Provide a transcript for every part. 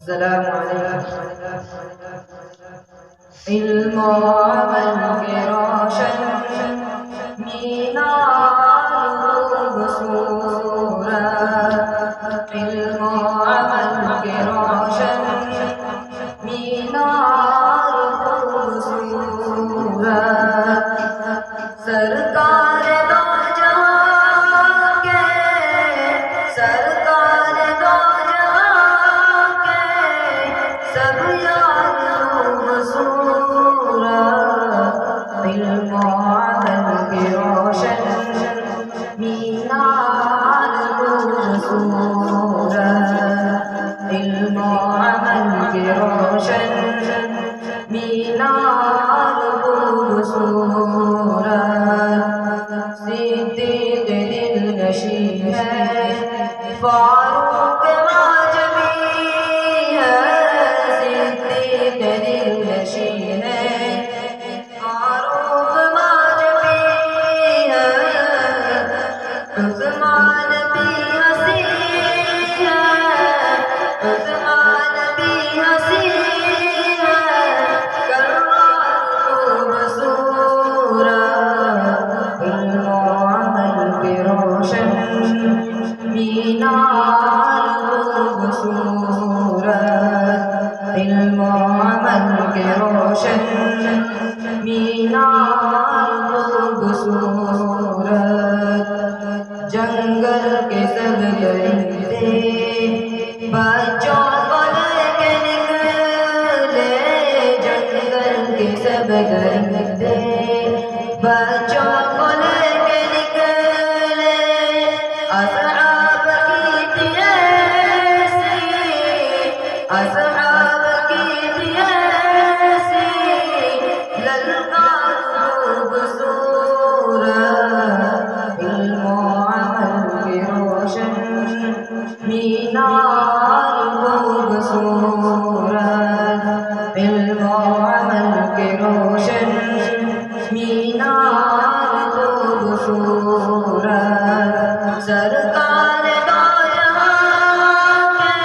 السلام علیکم۔ علم و عمل کے روشن مینار خوبصورت، علم و عمل کے روشن مینار خوبصورت، سرکار دو جہاں کے، سرکار دو جہاں کے سب یار خوبصورت، علم و عمل کے روشن مینار خوبصورت، علم و عمل کے روشن مینار خوبصورت، صدیق دل نشین ہے، فاروق معجمی ہے، صدیق دل نشین ہے، فاروق معجمی ہے، عثمان بھی ہنسی ہے، عثمان بھی ہنسی ہے، کرار خوبصورت، علم و عمل کے روشن مینار خوبصورت، علم و عمل کے روشن مینار خوبصورت، جنگل کے سب درندے بچوں کو لے کے نکلے، جنگل کے سب درندے بچوں کو لے کے نکلے، اصحاب کی تھی ایسی، اصحاب کی تھی ایسی للکار خوبصورت، علم و عمل کے روشن مینار خوبصورت، علم و عمل کے روشن مینار خوبصورت، سرکار دو جہاں کے،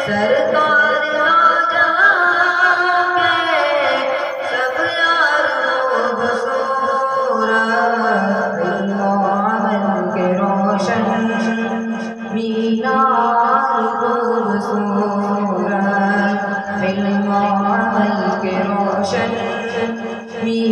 سرکار دو جہاں کے سب یار خوبصورت، علم و عمل کے روشن مینار خوبصورت، علم و عمل کے روشن